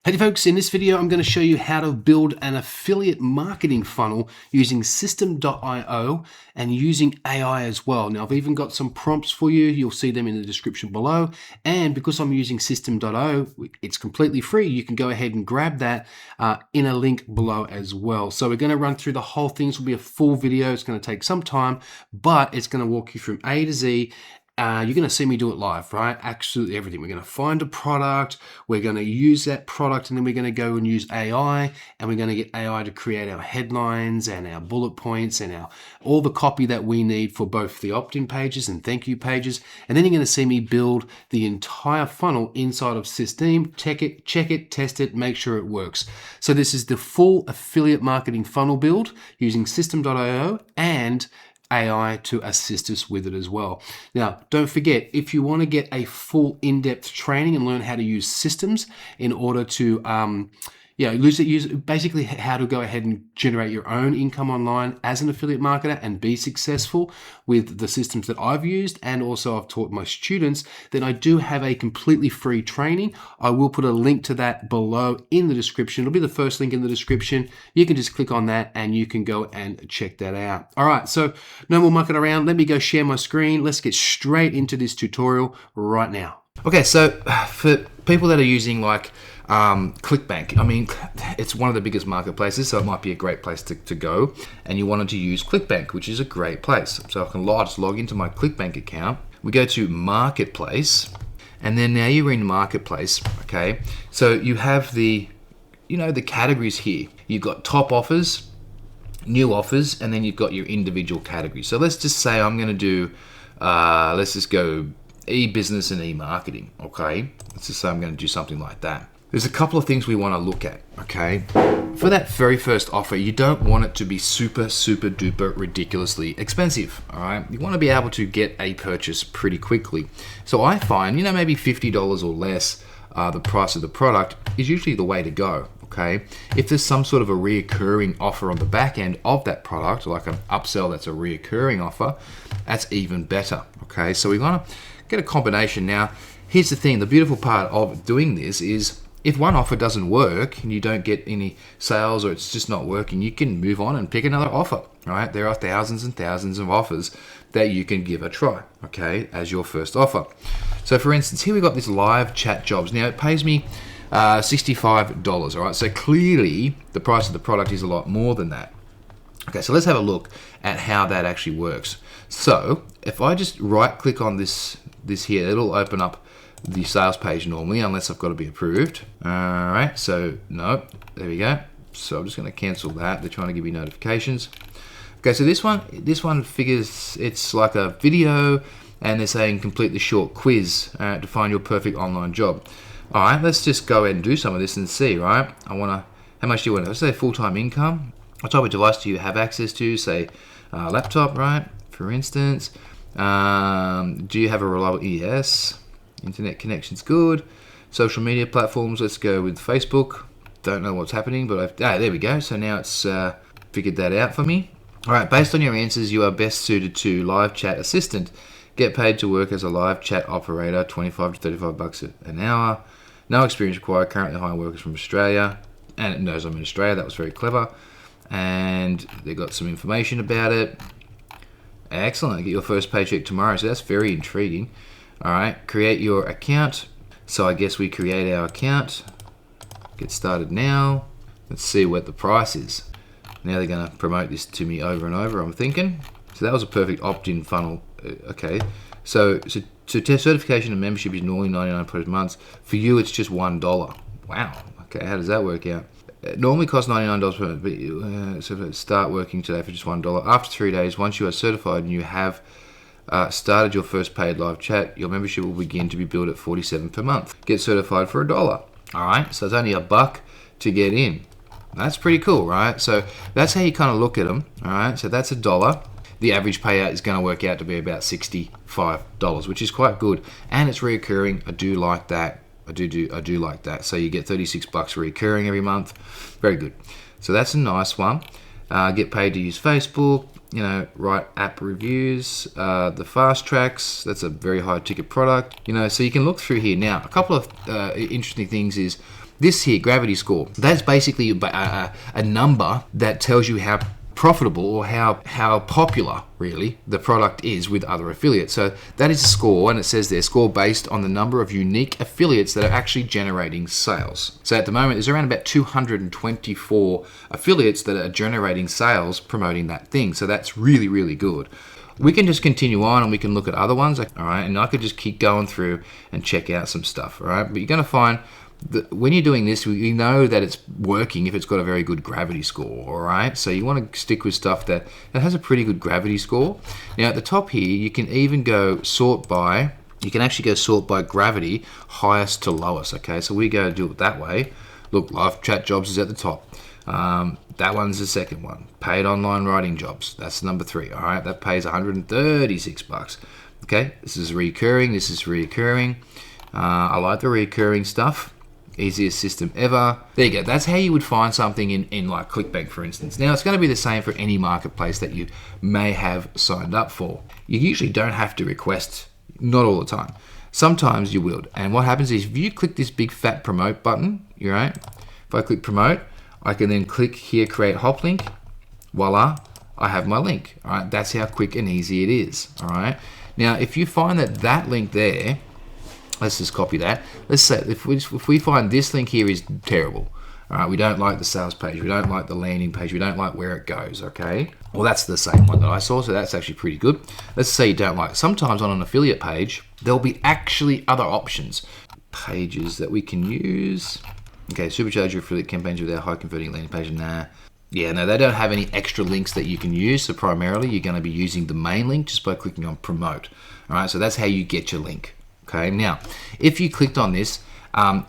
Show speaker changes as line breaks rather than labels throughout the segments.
Hey folks, in this video I'm going to show you how to build an affiliate marketing funnel using System.io and using AI as well. Now I've even got some prompts for you, you'll see them in the description below, and because I'm using System.io, it's completely free. You can go ahead and grab that in a link below as well. So we're going to run through the whole thing. This will be a full video, it's going to take some time, but it's going to walk you from A to Z. You're going to see me do it live, right? Absolutely everything. We're going to find a product, we're going to use that product, and then we're going to go and use AI, and we're going to get AI to create our headlines and our bullet points and all the copy that we need for both the opt-in pages and thank you pages. And then you're going to see me build the entire funnel inside of System, check it, test it, make sure it works. So this is the full affiliate marketing funnel build using System.io and AI to assist us with it as well. Now, don't forget, if you want to get a full in-depth training and learn how to use systems in order to use basically how to go ahead and generate your own income online as an affiliate marketer and be successful with the systems that I've used, and also I've taught my students, then I do have a completely free training. I will put a link to that below in the description. It'll be the first link in the description. You can just click on that and you can go and check that out. All right, so no more mucking around. Let me go share my screen. Let's get straight into this tutorial right now. Okay, so for people that are using like ClickBank, I mean, it's one of the biggest marketplaces, so it might be a great place to go, and you wanted to use ClickBank, which is a great place. So I can just log into my ClickBank account. We go to Marketplace, and then now you're in Marketplace, okay? So you have the categories here. You've got top offers, new offers, and then you've got your individual categories. So let's just say I'm gonna do, let's just go e-business and e-marketing, okay? Let's just say I'm gonna do something like that. There's a couple of things we want to look at, okay? For that very first offer, you don't want it to be super duper ridiculously expensive, all right? You want to be able to get a purchase pretty quickly. So I find, maybe $50 or less, the price of the product is usually the way to go, okay? If there's some sort of a reoccurring offer on the back end of that product, like an upsell that's a reoccurring offer, that's even better, okay? So we want to get a combination. Now, here's the thing, the beautiful part of doing this is, if one offer doesn't work and you don't get any sales or it's just not working, you can move on and pick another offer, right? There are thousands and thousands of offers that you can give a try, okay, as your first offer. So for instance, here we've got this live chat jobs. Now it pays me $65, all right? So clearly the price of the product is a lot more than that. Okay, so let's have a look at how that actually works. So if I just right click on this here, it'll open up the sales page normally, unless I've got to be approved. All right, so no, there we go. So I'm just going to cancel that. They're trying to give me notifications. Okay, so this one figures it's like a video, and they're saying complete the short quiz to find your perfect online job. All right, let's just go ahead and do some of this and see. Right, how much do you want? Let's say full-time income. What type of device do you have access to? Say laptop, right? For instance, do you have a reliable? Yes. Internet connection's good. Social media platforms, let's go with Facebook. Don't know what's happening, but there we go. So now it's figured that out for me. All right, based on your answers, you are best suited to live chat assistant. Get paid to work as a live chat operator, 25 to 35 bucks an hour. No experience required. Currently hiring workers from Australia. And it knows I'm in Australia. That was very clever. And they got some information about it. Excellent. Get your first paycheck tomorrow. So that's very intriguing. All right, create your account. So I guess we create our account. Get started now. Let's see what the price is. Now they're going to promote this to me over and over, I'm thinking. So that was a perfect opt-in funnel. Okay, so certification and membership is normally $99 per month. For you, it's just $1. Wow. Okay, how does that work out? It normally costs $99 per month, but so start working today for just $1. After 3 days, once you are certified and you have started your first paid live chat, your membership will begin to be billed at $47 per month. Get certified for $1. All right, so it's only $1 to get in. That's pretty cool, right? So that's how you kind of look at them. All right, so that's $1. The average payout is going to work out to be about $65, which is quite good, and it's reoccurring. I do like that. I do like that. So you get $36 reoccurring every month. Very good. So that's a nice one. Get paid to use Facebook. Write app reviews, the fast tracks, that's a very high ticket product, so you can look through here. Now, a couple of interesting things is
This here, gravity score, that's basically a number that tells you how profitable or how popular really the product is with other affiliates. So that is a score, and it says there, score based on the number of unique affiliates that are actually generating sales. So at the moment there's around about 224 affiliates that are generating sales promoting that thing. So that's really, really good. We can just continue on and we can look at other ones, all right? And I could just keep going through and check out some stuff, all right? But you're going to find when you're doing this, you know that it's working if it's got a very good gravity score, all right? So you want to stick with stuff that has a pretty good gravity score. Now at the top here, you can even go sort by, you can actually go sort by gravity, highest to lowest, okay? So we go do it that way. Look, live chat jobs is at the top. That one's the second one. Paid online writing jobs, that's number 3, all right? That pays $136. Okay, this is recurring, this is reoccurring. I like the recurring stuff. Easiest system ever. There you go. That's how you would find something in like ClickBank, for instance. Now, it's going to be the same for any marketplace that you may have signed up for. You usually don't have to request, not all the time. Sometimes you will. And what happens is if you click this big fat promote button, you're right. If I click promote, I can then click here, create hop link. Voila, I have my link. All right. That's how quick and easy it is. All right. Now, if you find that link there, let's just copy that. Let's say if we find this link here is terrible, all right, we don't like the sales page, we don't like the landing page, we don't like where it goes, okay? Well, that's the same one that I saw, so that's actually pretty good. Let's say you don't like it. Sometimes on an affiliate page, there'll be actually other options, pages that we can use. Okay, supercharge your affiliate campaigns with our high converting landing page. Nah. Yeah, no, they don't have any extra links that you can use, so primarily you're going to be using the main link just by clicking on promote. All right, so that's how you get your link. Okay, now, if you clicked on this and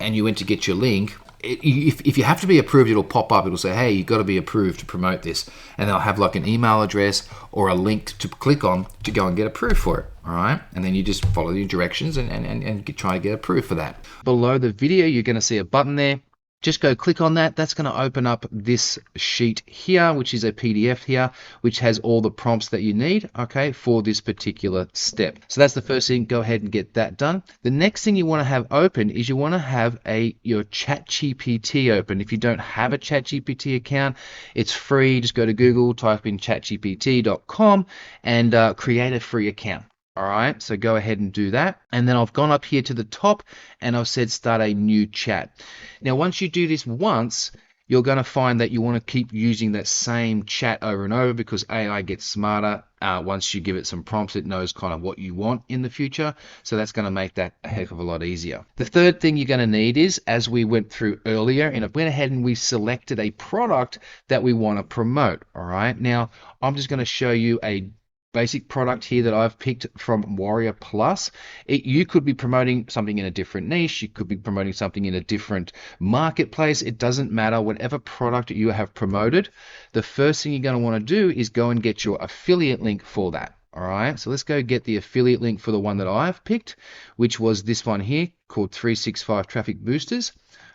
you went to get your link, if you have to be approved, it'll pop up. It'll say, hey, you've got to be approved to promote this. And they'll have like an email address or a link to click on to go and get approved for it. All right, and then you just follow the directions and try to get approved for that. Below the video, you're going to see a button there. Just go click on that. That's going to open up this sheet here, which is a PDF here, which has all the prompts that you need, okay, for this particular step. So that's the first thing. Go ahead and get that done. The next thing you want to have open is you want to have your ChatGPT open. If you don't have a ChatGPT account, it's free. Just go to Google, type in chatgpt.com and create a free account. All right, so go ahead and do that. And then I've gone up here to the top and I've said start a new chat. Now, once you do this once, you're going to find that you want to keep using that same chat over and over because AI gets smarter. Once you give it some prompts, it knows kind of what you want in the future. So that's going to make that a heck of a lot easier. The third thing you're going to need is, as we went through earlier, and I went ahead and we selected a product that we want to promote. All right, now I'm just going to show you a basic product here that I've picked from Warrior Plus. You could be promoting something in a different niche. You could be promoting something in a different marketplace. It doesn't matter. Whatever product you have promoted, the first thing you're going to want to do is go and get your affiliate link for that. All right, so let's go get the affiliate link for the one that I've picked, which was this one here called 365 Traffic Boosters.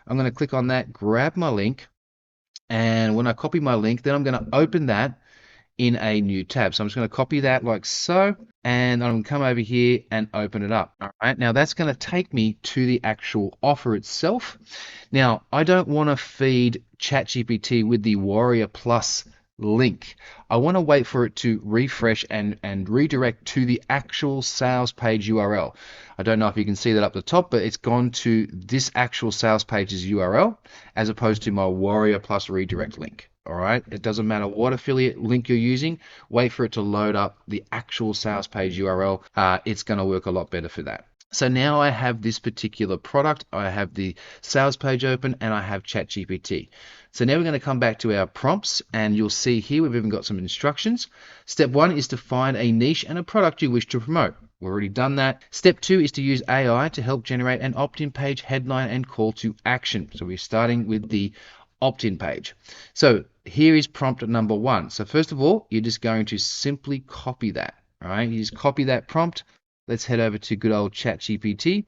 I'm going to click on that, grab my link, and when I copy my link, then I'm going to open that in a new tab. So I'm just going to copy that like so, and I'm going to come over here and open it up. All right, now that's going to take me to the actual offer itself. Now, I don't want to feed ChatGPT with the Warrior Plus link. I want to wait for it to refresh and redirect to the actual sales page URL. I don't know if you can see that up the top, but it's gone to this actual sales page's URL as opposed to my Warrior Plus redirect link. All right, it doesn't matter what affiliate link you're using, wait for it to load up the actual sales page URL. It's going to work a lot better for that. So now I have this particular product, I have the sales page open, and I have ChatGPT. So now we're going to come back to our prompts, and you'll see here we've even got some instructions. Step 1 is to find a niche and a product you wish to promote. We've already done that. Step 2 is to use AI to help generate an opt-in page, headline, and call to action. So we're starting with the opt-in page. So here is prompt number 1. So first of all, you're just going to simply copy that. All right, you just copy that prompt. Let's head over to good old ChatGPT,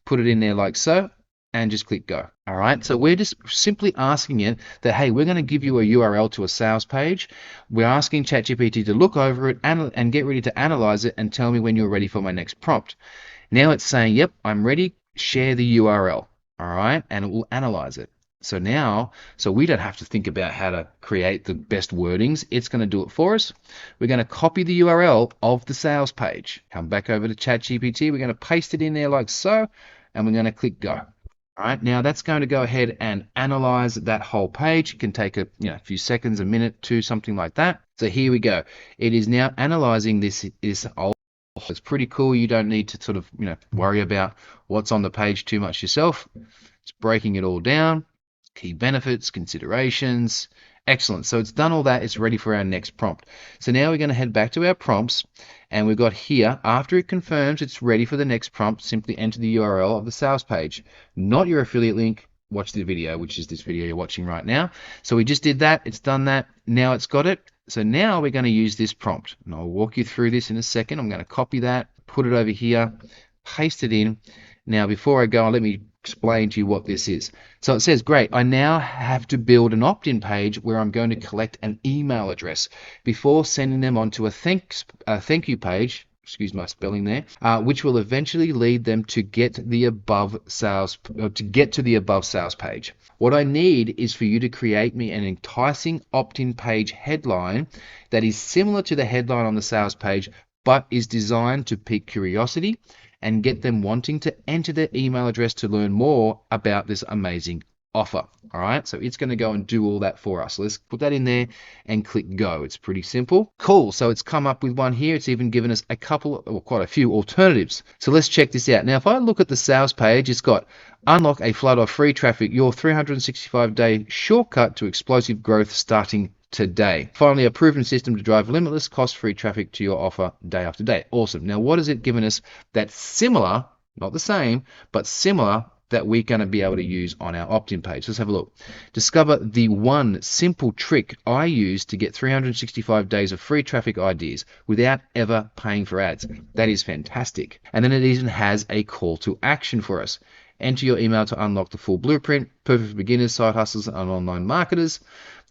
put it in there like so, and just click go. All right, so we're just simply asking it that, hey, we're going to give you a URL to a sales page. We're asking ChatGPT to look over it and get ready to analyze it and tell me when you're ready for my next prompt. Now it's saying, yep, I'm ready, share the URL. all right, and it will analyze it. So now, so we don't have to think about how to create the best wordings. It's going to do it for us. We're going to copy the URL of the sales page. Come back over to ChatGPT. We're going to paste it in there like so, and we're going to click go. All right, now that's going to go ahead and analyze that whole page. It can take a few seconds, a minute, two, something like that. So here we go. It is now analyzing this old. It's pretty cool. You don't need to sort of worry about what's on the page too much yourself. It's breaking it all down. Key benefits, considerations. Excellent. So it's done all that. It's ready for our next prompt. So now we're going to head back to our prompts, and we've got here, after it confirms it's ready for the next prompt, simply enter the URL of the sales page, not your affiliate link. Watch the video, which is this video you're watching right now. So we just did that. It's done that. Now it's got it. So now we're going to use this prompt, and I'll walk you through this in a second. I'm going to copy that, put it over here, paste it in. Now, before I go on, let me explain to you what this is. So it says, great, I now have to build an opt-in page where I'm going to collect an email address before sending them onto a thank you page, excuse my spelling there, which will eventually lead them to get to the above sales page. What I need is for you to create me an enticing opt-in page headline that is similar to the headline on the sales page, but is designed to pique curiosity and get them wanting to enter their email address to learn more about this amazing offer. All right, so it's going to go and do all that for us. So let's put that in there and click go. It's pretty simple. Cool. So it's come up with one here. It's even given us a couple, or quite a few alternatives. So let's check this out. Now, if I look at the sales page, it's got unlock a flood of free traffic, your 365-day shortcut to explosive growth starting today. Finally, a proven system to drive limitless cost-free traffic to your offer day after day. Awesome. Now, what has it given us that's similar, not the same, but similar, that we're going to be able to use on our opt-in page? Let's have a look. Discover the one simple trick I use to get 365 days of free traffic ideas without ever paying for ads. That is fantastic. And then it even has a call to action for us. Enter your email to unlock the full blueprint, perfect for beginners, side hustlers, and online marketers.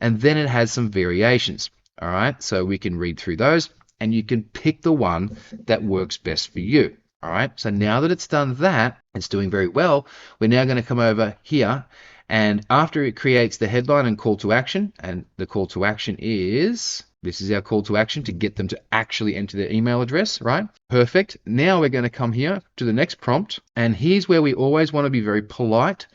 And then it has some variations. All right, so we can read through those, and you can pick the one that works best for you. All right, so now that it's done that, it's doing very well. We're now going to come over here, and after it creates the headline and call to action, and the call to action is, this is our call to action to get them to actually enter their email address, right? Perfect. Now we're going to come here to the next prompt, and here's where we always want to be very polite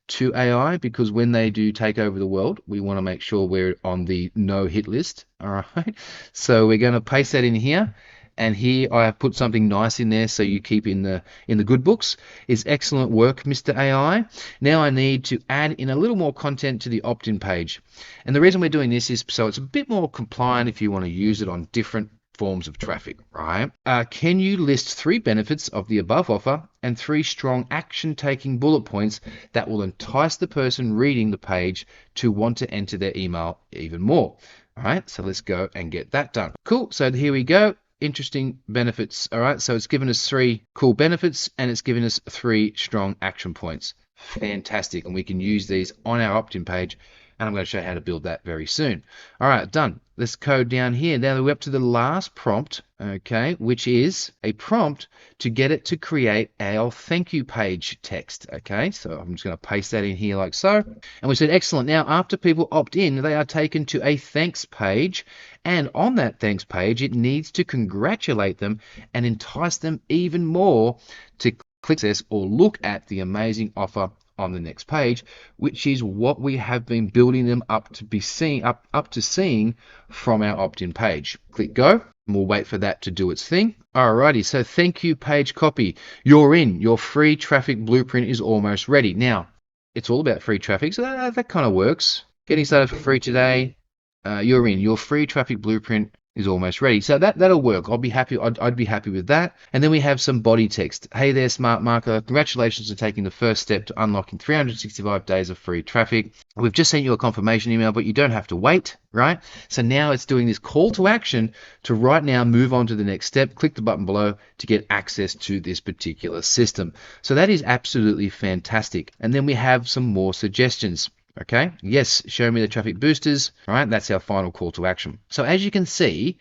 to AI, because when they do take over the world, we want to make sure we're on the no hit list. All right, so we're going to paste that in here. And here I have put something nice in there so you keep in the good books. It's excellent work, Mr. AI. Now I need to add in a little more content to the opt-in page. And the reason we're doing this is so it's a bit more compliant if you want to use it on different forms of traffic, right? Can you list 3 benefits of the above offer and 3 strong action-taking bullet points that will entice the person reading the page to want to enter their email even more? All right, so let's go and get that done. Cool, so here we go. Interesting benefits. All right, so it's given us 3 cool benefits, and it's given us 3 strong action points. Fantastic, and we can use these on our opt-in page, and I'm going to show you how to build that very soon. All right, done. Let's code down here. Now we're up to the last prompt, okay, which is a prompt to get it to create our thank you page text, okay? So I'm just going to paste that in here like so. And we said, excellent. Now, after people opt in, they are taken to a thanks page. And on that thanks page, it needs to congratulate them and entice them even more to click this or look at the amazing offer on the next page, which is what we have been building them up to be seeing up to seeing from our opt-in page. Click go, and we'll wait for that to do its thing. Alrighty, so thank you page copy. You're in. Your free traffic blueprint is almost ready. Now, it's all about free traffic, so that kind of works. Getting started for free today. You're in. Your free traffic blueprint is almost ready. So that'll work. I'll be happy. I'd be happy with that. And then we have some body text. Hey there, smart marketer. Congratulations on taking the first step to unlocking 365 days of free traffic. We've just sent you a confirmation email, but you don't have to wait, right? So now it's doing this call to action to right now move on to the next step. Click the button below to get access to this particular system. So that is absolutely fantastic. And then we have some more suggestions. Okay, yes, show me the traffic boosters. All right, that's our final call to action. So as you can see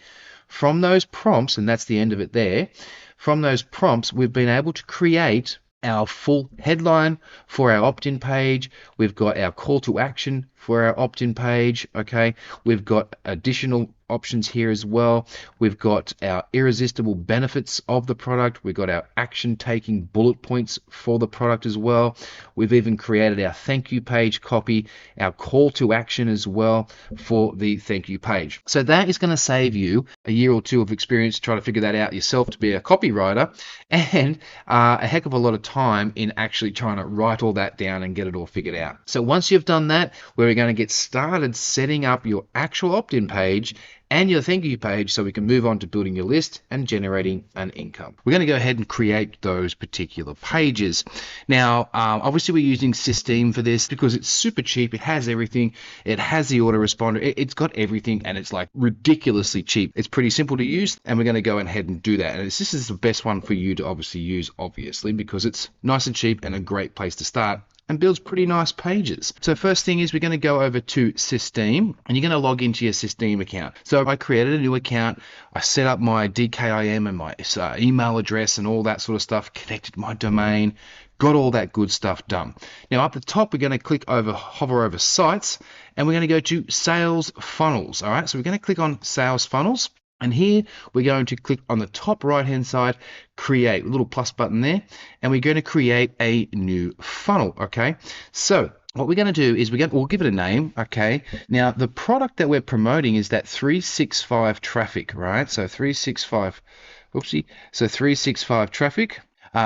from those prompts, and that's the end of it there, from those prompts, we've been able to create our full headline for our opt-in page. We've got our call to action for our opt-in page. Okay, we've got additional options here as well. We've got our irresistible benefits of the product. We've got our action taking bullet points for the product as well. We've even created our thank you page copy, our call to action as well for the thank you page. So that is going to save you a year or two of experience trying to figure that out yourself to be a copywriter, and a heck of a lot of time in actually trying to write all that down and get it all figured out. So once you've done that, we're going to get started setting up your actual opt-in page and your thank you page so we can move on to building your list and generating an income. We're going to go ahead and create those particular pages. Now, obviously we're using System for this because it's super cheap. It has everything. It has the autoresponder. It's got everything, and it's like ridiculously cheap. It's pretty simple to use, and we're going to go ahead and do that. And this is the best one for you to obviously use, obviously, because it's nice and cheap and a great place to start and builds pretty nice pages. So first thing is we're going to go over to System, and you're going to log into your System account. So I created a new account. I set up my DKIM and my email address and all that sort of stuff, connected my domain, got all that good stuff done. Now up the top, we're going to hover over sites, and we're going to go to sales funnels. All right, so we're going to click on sales funnels. And here we're going to click on the top right hand side, create, a little plus button there, and we're going to create a new funnel. Okay, so what we're going to do is we'll give it a name. Okay, now the product that we're promoting is that 365 traffic, right? So 365 traffic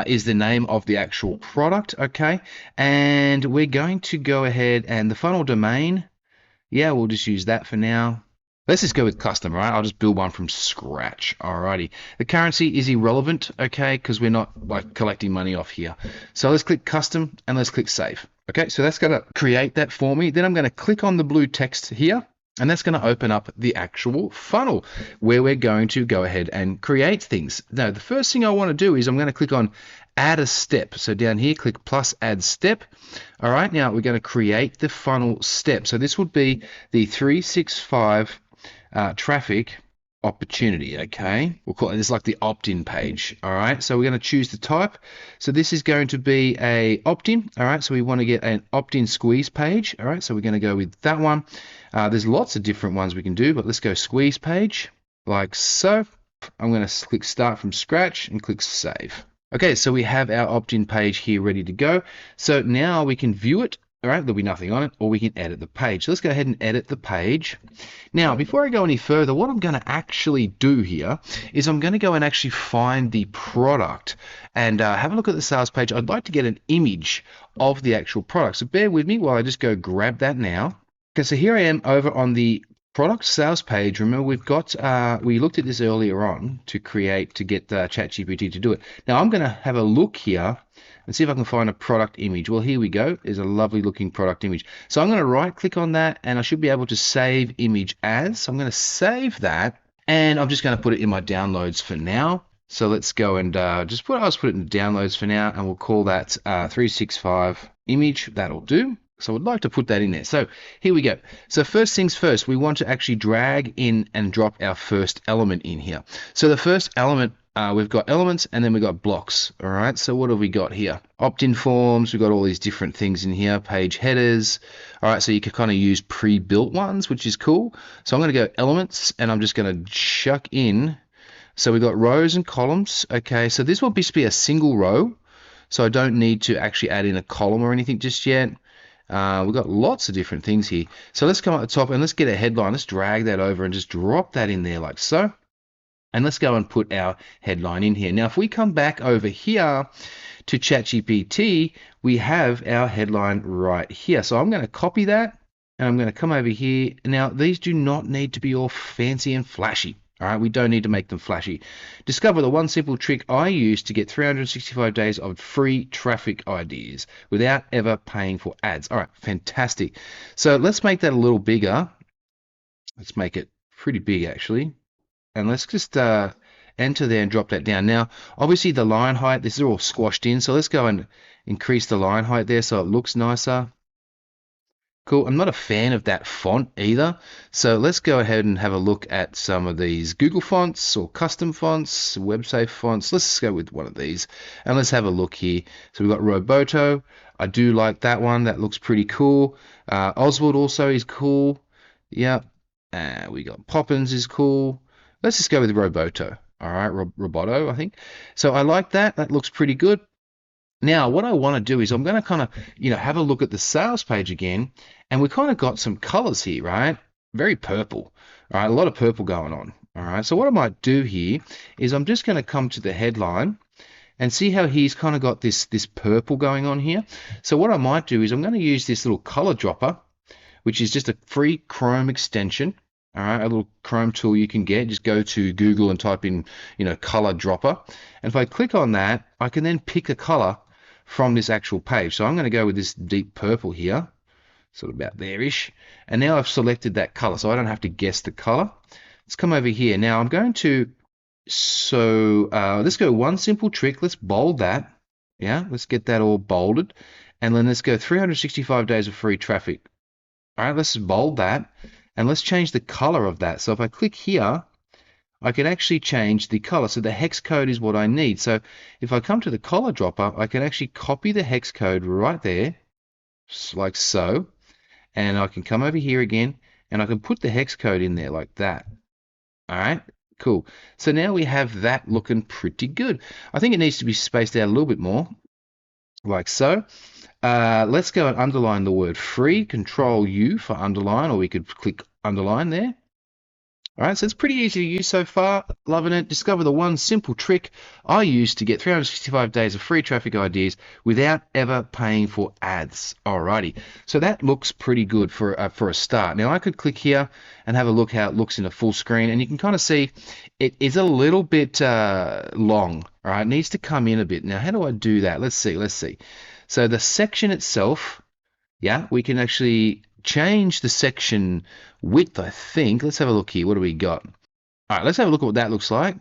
is the name of the actual product. Okay, and we're going to go ahead and the funnel domain, yeah, we'll just use that for now. Let's just go with custom, right? I'll just build one from scratch. Alrighty. The currency is irrelevant, okay, because we're not like collecting money off here. So let's click custom and let's click save. Okay, so that's going to create that for me. Then I'm going to click on the blue text here, and that's going to open up the actual funnel where we're going to go ahead and create things. Now, the first thing I want to do is I'm going to click on add a step. So down here, click plus add step. All right, now we're going to create the funnel step. So this would be the 365 traffic opportunity. Okay, we'll call it this, like the opt-in page. All right, so we're going to choose the type. So this is going to be a opt-in. All right, so we want to get an opt-in squeeze page. All right, so we're going to go with that one. There's lots of different ones we can do, but let's go squeeze page like so. I'm going to click start from scratch and click save. Okay, so we have our opt-in page here ready to go. So now we can view it. All right, there'll be nothing on it, or we can edit the page. So let's go ahead and edit the page. Now, before I go any further, what I'm going to actually do here is I'm going to go and actually find the product and have a look at the sales page. I'd like to get an image of the actual product. So bear with me while I just go grab that now. Okay, so here I am over on the product sales page. Remember, we've got, we looked at this earlier on to get ChatGPT to do it. Now I'm going to have a look here and see if I can find a product image. Well, here we go. There's a lovely looking product image. So I'm going to right click on that, and I should be able to save image as. So I'm going to save that, and I'm just going to put it in my downloads for now. So let's go and I'll just put it in downloads for now, and we'll call that 365 image. That'll do. So I'd like to put that in there. So here we go. So first things first, we want to actually drag in and drop our first element in here. So the first element, we've got elements, and then we've got blocks. All right, so what have we got here? Opt-in forms, we've got all these different things in here, page headers. All right, so you can kind of use pre-built ones, which is cool. So I'm going to go elements, and I'm just going to chuck in. So we've got rows and columns. Okay, so this will just be a single row. So I don't need to actually add in a column or anything just yet. We've got lots of different things here. So let's come up the top and let's get a headline. Let's drag that over and just drop that in there like so. And let's go and put our headline in here. Now, if we come back over here to ChatGPT, we have our headline right here. So I'm going to copy that, and I'm going to come over here. Now, these do not need to be all fancy and flashy. All right, we don't need to make them flashy. Discover the one simple trick I use to get 365 days of free traffic ideas without ever paying for ads. All right, fantastic. So let's make that a little bigger. Let's make it pretty big, actually. And let's just enter there and drop that down. Now, obviously the line height, this is all squashed in. So let's go and increase the line height there so it looks nicer. Cool. I'm not a fan of that font either. So let's go ahead and have a look at some of these Google fonts or custom fonts, web-safe fonts. Let's go with one of these and let's have a look here. So we've got Roboto. I do like that one. That looks pretty cool. Oswald also is cool. Yep. We got Poppins is cool. Let's just go with Roboto. All right, Roboto, I think. So I like that. That looks pretty good. Now, what I want to do is I'm going to kind of, have a look at the sales page again, and we kind of got some colors here, right? Very purple, all right? A lot of purple going on, all right? So what I might do here is I'm just going to come to the headline and see how he's kind of got this purple going on here. So what I might do is I'm going to use this little color dropper, which is just a free Chrome extension. All right, a little Chrome tool you can get. Just go to Google and type in, color dropper. And if I click on that, I can then pick a color from this actual page. So I'm going to go with this deep purple here, sort of about there-ish. And now I've selected that color, so I don't have to guess the color. Let's come over here. Now I'm going to, let's go one simple trick. Let's bold that. Yeah, let's get that all bolded. And then let's go 365 days of free traffic. All right, let's bold that. And let's change the color of that. So if I click here, I can actually change the color. So the hex code is what I need. So if I come to the color dropper, I can actually copy the hex code right there, like so. And I can come over here again, and I can put the hex code in there like that. All right, cool. So now we have that looking pretty good. I think it needs to be spaced out a little bit more, like so. Let's go and underline the word free, Control U for underline, or we could click underline there. All right, so it's pretty easy to use so far. Loving it. Discover the one simple trick I use to get 365 days of free traffic ideas without ever paying for ads. Alrighty, so that looks pretty good for a start. Now I could click here and have a look how it looks in a full screen, and you can kind of see it is a little bit long. All right, it needs to come in a bit. Now, how do I do that? Let's see. So the section itself, yeah, we can actually change the section width, I think. Let's have a look here. What do we got? All right, let's have a look at what that looks like.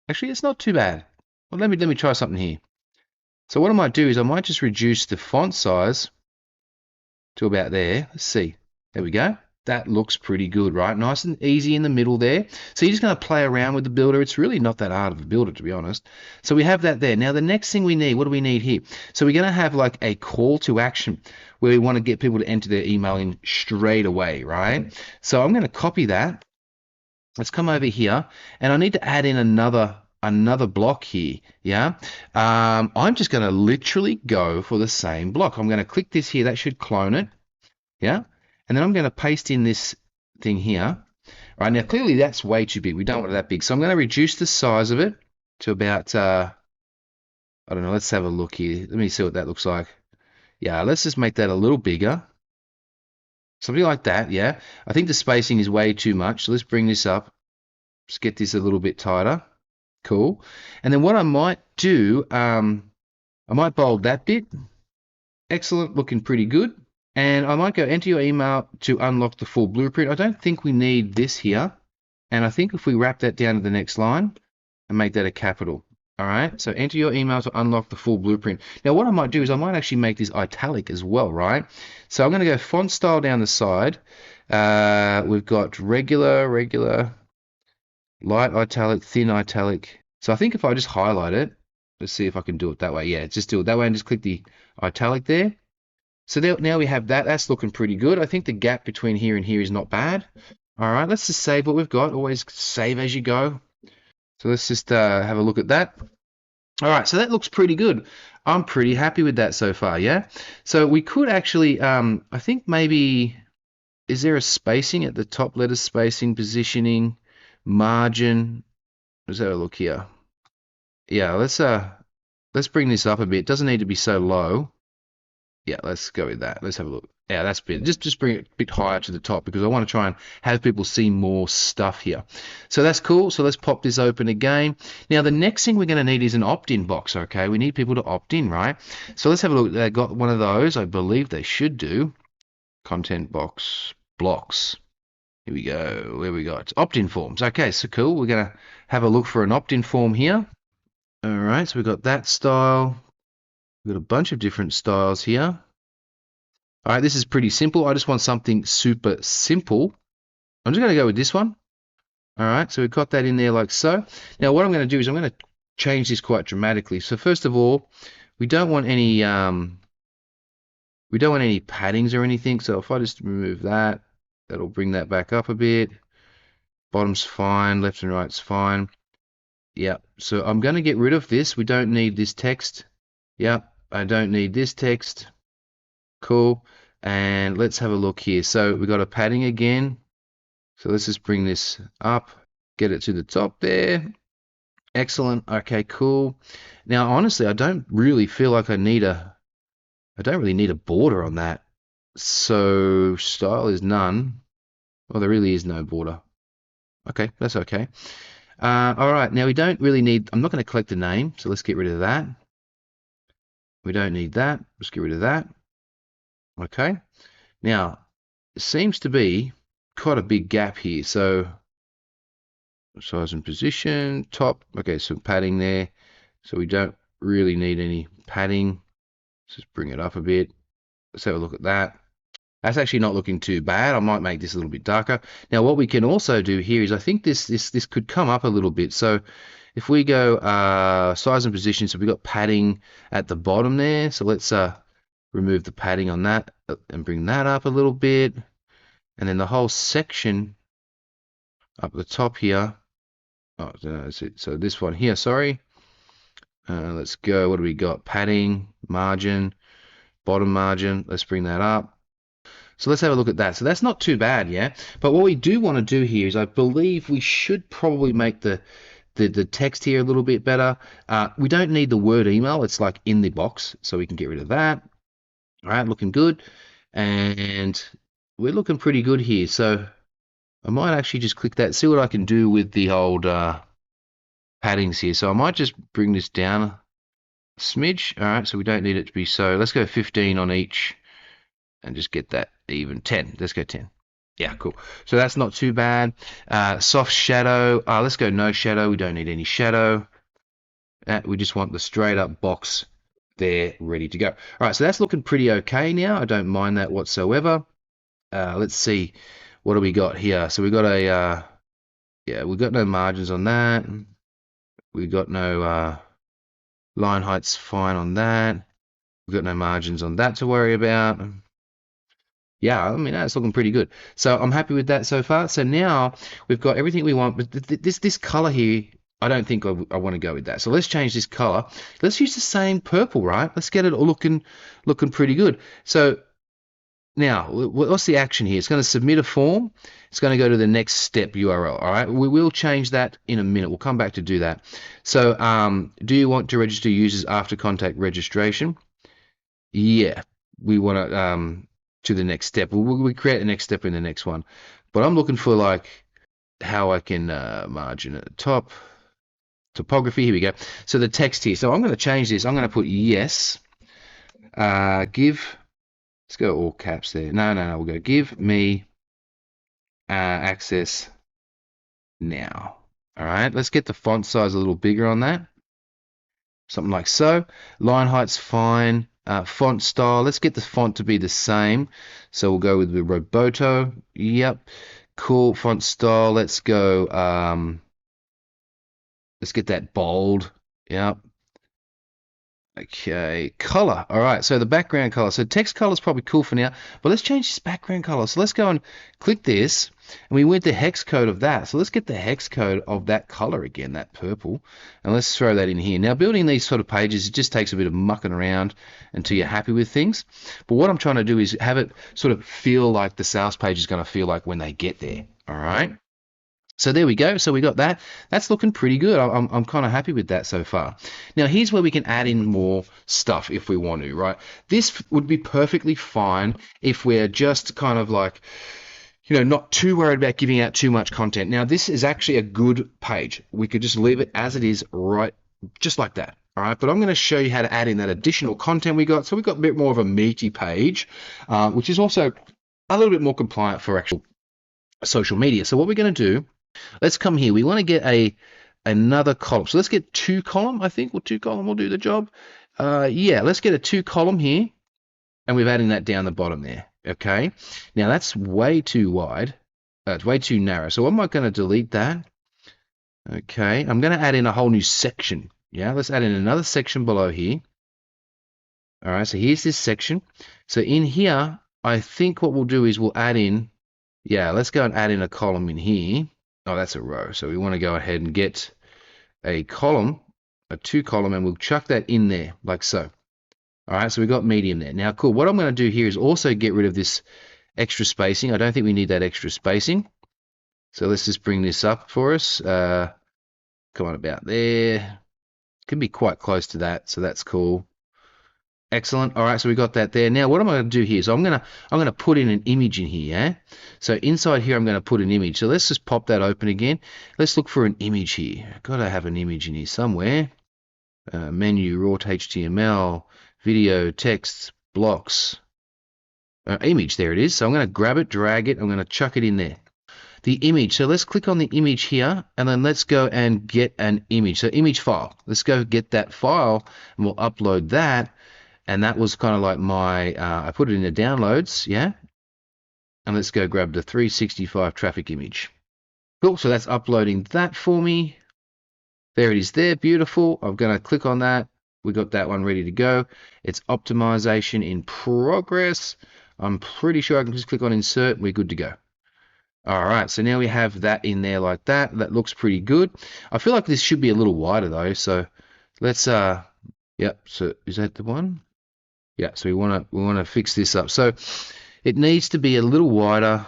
Actually, it's not too bad. Well, let me try something here. So what I might do is I might just reduce the font size to about there. Let's see. There we go. That looks pretty good, right? Nice and easy in the middle there. So you're just going to play around with the builder. It's really not that hard of a builder, to be honest. So we have that there. Now, the next thing we need, what do we need here? So we're going to have like a call to action where we want to get people to enter their email in straight away, right? So I'm going to copy that. Let's come over here, and I need to add in another block here. Yeah, I'm just going to literally go for the same block. I'm going to click this here. That should clone it. Yeah. And then I'm going to paste in this thing here. Right, now clearly that's way too big. We don't want it that big. So I'm going to reduce the size of it to about, I don't know, let's have a look here. Let me see what that looks like. Yeah, let's just make that a little bigger. Something like that, yeah. I think the spacing is way too much. So let's bring this up. Just get this a little bit tighter. Cool. And then what I might do, I might bold that bit. Excellent, looking pretty good. And I might go enter your email to unlock the full blueprint. I don't think we need this here. And I think if we wrap that down to the next line and make that a capital. All right. So enter your email to unlock the full blueprint. Now what I might do is I might actually make this italic as well, right? So I'm going to go font style down the side. We've got regular, light italic, thin italic. So I think if I just highlight it, let's see if I can do it that way. Yeah, just do it that way and just click the italic there. So now we have that. That's looking pretty good. I think the gap between here and here is not bad. All right, let's just save what we've got. Always save as you go. So let's just have a look at that. All right, so that looks pretty good. I'm pretty happy with that so far, yeah? So we could actually, I think maybe, is there a spacing at the top? Letter spacing, positioning, margin. Let's have a look here. Yeah, let's bring this up a bit. It doesn't need to be so low. Yeah, let's go with that. Let's have a look. Yeah, that's good. Just bring it a bit higher to the top because I want to try and have people see more stuff here. So that's cool. So let's pop this open again. Now, the next thing we're going to need is an opt-in box, okay? We need people to opt in, right? So let's have a look. They got one of those. I believe they should do. Content box blocks. Here we go. Where we got? Opt-in forms. Okay, so cool. We're going to have a look for an opt-in form here. All right, so we've got that style. We've got a bunch of different styles here. All right, this is pretty simple. I just want something super simple. I'm just going to go with this one. All right, so we've got that in there like so. Now what I'm going to do is I'm going to change this quite dramatically. So first of all, we don't want any paddings or anything. So if I just remove that, that'll bring that back up a bit. Bottom's fine, left and right's fine. Yep. So I'm going to get rid of this. We don't need this text. Yep. I don't need this text. Cool. And let's have a look here. So we got a padding again. So let's just bring this up, get it to the top there. Excellent. Okay, cool. Now, honestly, I don't really feel like I don't really need a border on that. So style is none. Well, there really is no border. Okay, that's okay. All right, now we don't really need, I'm not going to collect the name, so let's get rid of that. We don't need that. Let's get rid of that. Okay. Now, it seems to be quite a big gap here. So size and position, top. Okay, some padding there. So we don't really need any padding. Let's just bring it up a bit. Let's have a look at that. That's actually not looking too bad. I might make this a little bit darker. Now, what we can also do here is I think this could come up a little bit. So if we go size and position, so we've got padding at the bottom there. So let's remove the padding on that and bring that up a little bit. And then the whole section up the top here. Oh, that's it. So this one here, sorry. Let's go. What do we got? Padding, margin, bottom margin. Let's bring that up. So let's have a look at that. So that's not too bad, yeah? But what we do want to do here is I believe we should probably make the text here a little bit better. We don't need the word email. It's like in the box, so we can get rid of that. All right, looking good. And we're looking pretty good here. So I might actually just click that, see what I can do with the old paddings here. So I might just bring this down a smidge. All right, so we don't need it to be so. Let's go 15 on each and just get that even. 10. Let's go 10. Yeah, cool. So that's not too bad. Soft shadow. Let's go no shadow. We don't need any shadow. We just want the straight up box there ready to go. All right, so that's looking pretty okay now. I don't mind that whatsoever. Let's see. What do we got here? So we got a, yeah, we got no margins on that. We got no line height's fine on that. We've got no margins on that to worry about. Yeah, I mean, that's looking pretty good. So I'm happy with that so far. So now we've got everything we want. But this color here, I don't think I want to go with that. So let's change this color. Let's use the same purple, right? Let's get it looking pretty good. So now, what's the action here? It's going to submit a form. It's going to go to the next step URL, all right? We will change that in a minute. We'll come back to do that. So do you want to register users after contact registration? Yeah, we want to the next step. We create the next step in the next one. But I'm looking for like how I can margin at the top. Topography, here we go. So the text here. So I'm going to change this. I'm going to put yes. Give... Let's go all caps there. No, we'll go give me access now. All right, let's get the font size a little bigger on that. Something like so. Line height's fine. Font style, let's get the font to be the same. So we'll go with the Roboto. Yep. Cool. Font style, let's go. Let's get that bold. Yep. Okay, color. All right, so the background color. So text color is probably cool for now, but let's change this background color. So let's go and click this, and we want the hex code of that. So let's get the hex code of that color again, that purple, and let's throw that in here. Now, building these sort of pages, it just takes a bit of mucking around until you're happy with things. But what I'm trying to do is have it sort of feel like the sales page is going to feel like when they get there. All right. So there we go. So we got that. That's looking pretty good. I'm kind of happy with that so far. Now here's where we can add in more stuff if we want to, right? This would be perfectly fine if we're just kind of like, you know, not too worried about giving out too much content. Now this is actually a good page. We could just leave it as it is, right, just like that. All right, but I'm going to show you how to add in that additional content we got. So we've got a bit more of a meaty page, which is also a little bit more compliant for actual social media. So what we're going to do, let's come here. We want to get another column. So let's get 2 column, I think. Well, 2 column will do the job. Yeah, let's get a 2 column here. and we're adding that down the bottom there. Okay, now that's way too wide. It's way too narrow. So I'm not going to delete that. Okay, I'm going to add in a whole new section. Yeah, let's add in another section below here. All right, so here's this section. So in here, I think what we'll do is we'll add in, yeah, let's go and add in a column in here. Oh, that's a row. So we want to go ahead and get a column, a 2 column, and we'll chuck that in there like so. All right, so we've got medium there. Now, cool. What I'm going to do here is also get rid of this extra spacing. I don't think we need that extra spacing. So let's just bring this up for us. Come on, about there. Can be quite close to that, so that's cool. Excellent. All right, so we got that there. Now, what am I going to do here? So I'm gonna put in an image in here. Yeah? So inside here, I'm going to put an image. So let's just pop that open again. Let's look for an image here. I've got to have an image in here somewhere. Menu, raw HTML, video, text, blocks, image. There it is. So I'm going to grab it, drag it. I'm going to chuck it in there. The image. So let's click on the image here, and then let's go and get an image. So image file. Let's go get that file, and we'll upload that. And that was kind of like my, I put it in the downloads, yeah? And let's go grab the 365 traffic image. Cool, so that's uploading that for me. There it is there, beautiful. I'm going to click on that. We got that one ready to go. It's optimization in progress. I'm pretty sure I can just click on insert. We're good to go. All right, so now we have that in there like that. That looks pretty good. I feel like this should be a little wider though. So let's, yep, so is that the one? Yeah, so we want to fix this up. So it needs to be a little wider.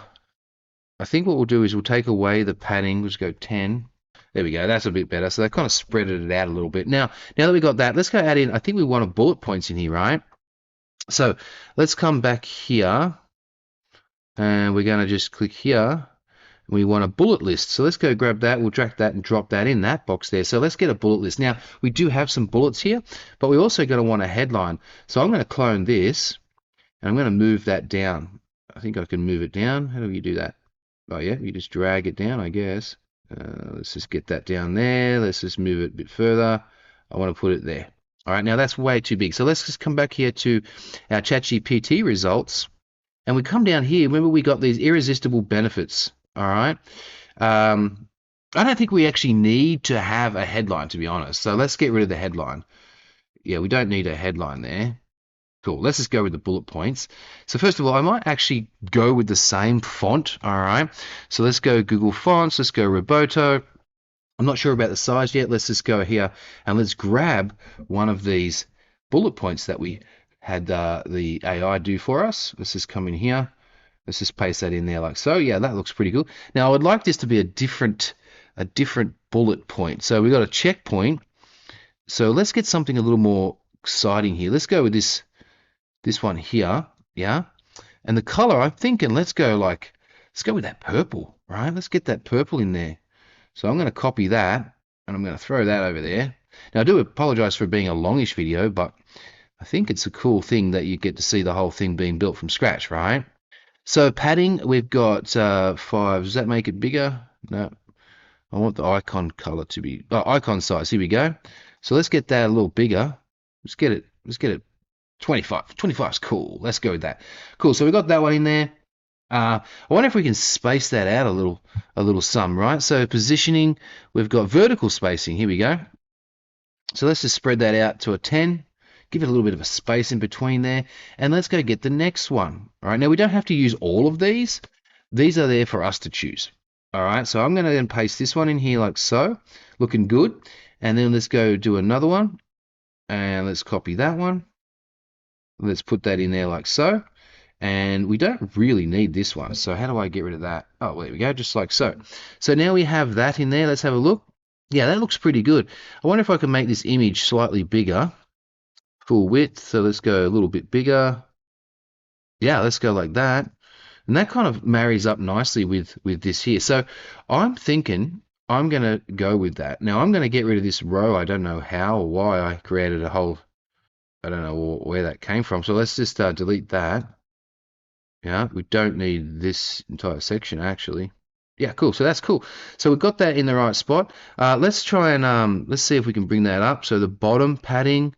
I think what we'll do is we'll take away the padding. We'll just go 10. There we go. That's a bit better. So they kind of spread it out a little bit. Now that we got that, let's go add in, I think we want bullet points in here, right? So let's come back here, and we're going to just click here. We want a bullet list. So let's go grab that. We'll drag that and drop that in that box there. So let's get a bullet list. Now, we do have some bullets here, but we also going to want a headline. So I'm going to clone this, and I'm going to move that down. I think I can move it down. How do you do that? Oh, yeah, you just drag it down, I guess. Let's just get that down there. Let's just move it a bit further. I want to put it there. All right, now that's way too big. So let's just come back here to our ChatGPT results, and we come down here. Remember, we got these irresistible benefits. All right. I don't think we actually need to have a headline, to be honest. So let's get rid of the headline. Yeah, we don't need a headline there. Cool. Let's just go with the bullet points. So first of all, I might actually go with the same font. All right. So let's go Google Fonts. Let's go Roboto. I'm not sure about the size yet. Let's just go here and let's grab one of these bullet points that we had the AI do for us. Let's just come in here. Let's just paste that in there like so. Yeah, that looks pretty good. Now, I would like this to be a different bullet point. So we've got a checkpoint. So let's get something a little more exciting here. Let's go with this one here. Yeah. And the color, I'm thinking, let's go with that purple, right? Let's get that purple in there. So I'm going to copy that, and I'm going to throw that over there. Now, I do apologize for being a longish video, but I think it's a cool thing that you get to see the whole thing being built from scratch, right? So padding, we've got 5. Does that make it bigger? No. I want the icon color to be icon size. Here we go. So let's get that a little bigger. Let's get it 25. 25 is cool. Let's go with that. Cool. So we got that one in there. I wonder if we can space that out a little some, right? So positioning, we've got vertical spacing. Here we go. So let's just spread that out to a 10. Give it a little bit of a space in between there, and let's go get the next one. All right, now we don't have to use all of these. These are there for us to choose. All right, so I'm going to then paste this one in here like so, looking good. And then let's go do another one, and let's copy that one. Let's put that in there like so. And we don't really need this one, so how do I get rid of that? Oh, well, there we go, just like so. So now we have that in there. Let's have a look. Yeah, that looks pretty good. I wonder if I can make this image slightly bigger. Full width, so let's go a little bit bigger. Yeah, let's go like that. And that kind of marries up nicely with this here. So I'm thinking I'm going to go with that. Now I'm going to get rid of this row. I don't know how or why I created a whole, I don't know where that came from. So let's just delete that. Yeah, we don't need this entire section actually. Yeah, cool. So that's cool. So we've got that in the right spot. Let's try and let's see if we can bring that up. So the bottom padding,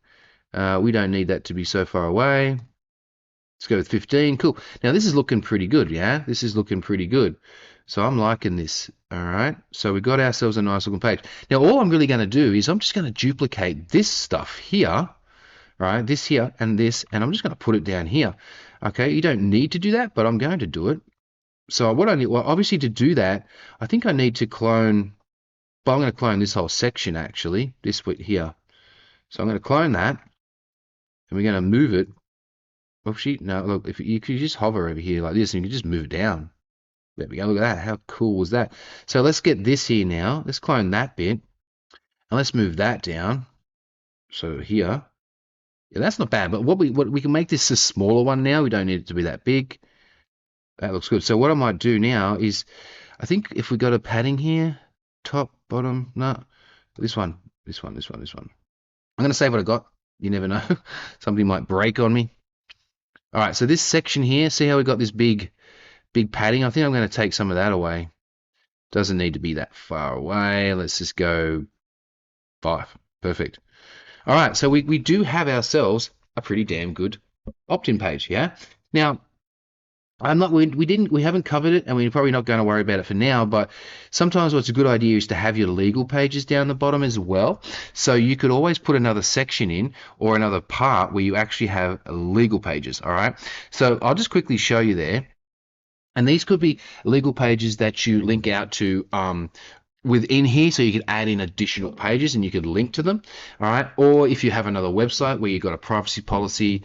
we don't need that to be so far away. Let's go with 15. Cool. Now this is looking pretty good, yeah? This is looking pretty good. So I'm liking this. All right. So we got ourselves a nice looking page. Now all I'm really going to do is I'm just going to duplicate this stuff here, right? This here and this, and I'm just going to put it down here. Okay. You don't need to do that, but I'm going to do it. So what I need, well, obviously to do that, I think I need to clone, but I'm going to clone this whole section actually, this bit here. So I'm going to clone that, and we're going to move it. Oh, no, look, if you could just hover over here like this, and you can just move it down. There we go. Look at that. How cool was that? So let's get this here now. Let's clone that bit, and let's move that down. So here, yeah, that's not bad. But what we can make this a smaller one now. We don't need it to be that big. That looks good. So what I might do now is, I think if we got a padding here, top, bottom, no, this one. I'm going to save what I got. You never know. Somebody might break on me. All right, so this section here, see how we got this big padding? I think I'm going to take some of that away. Doesn't need to be that far away. Let's just go 5. Perfect. All right, so we do have ourselves a pretty damn good opt-in page, yeah? Now, we haven't covered it, and we're probably not going to worry about it for now, but sometimes what's a good idea is to have your legal pages down the bottom as well. So you could always put another section in or another part where you actually have legal pages, all right? So I'll just quickly show you there. And these could be legal pages that you link out to within here, so you could add in additional pages and you could link to them, all right? Or if you have another website where you've got a privacy policy,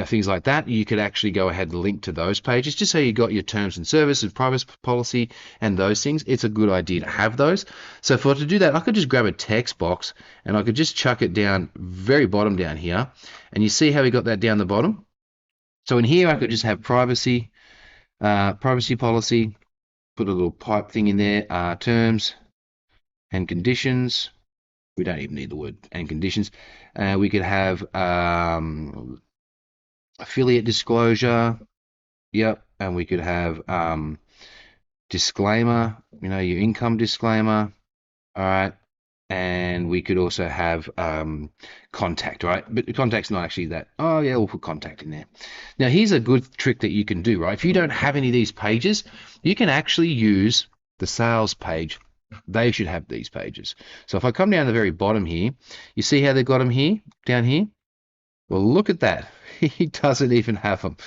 things like that, you could actually go ahead and link to those pages just so you got your terms and services, privacy policy, and those things. It's a good idea to have those. So to do that, I could just grab a text box and I could just chuck it down very bottom down here, and you see how we got that down the bottom. So in here I could just have privacy policy, put a little pipe thing in there, terms and conditions. We don't even need the word and conditions. We could have affiliate disclosure, yep, and we could have disclaimer, your income disclaimer, all right, and we could also have contact, right? But contact's not actually that. Oh yeah, we'll put contact in there. Now here's a good trick that you can do, right? If you don't have any of these pages, you can actually use the sales page. They should have these pages. So if I come down to the very bottom here, you see how they've got them here, down here? Well, look at that. He doesn't even have them.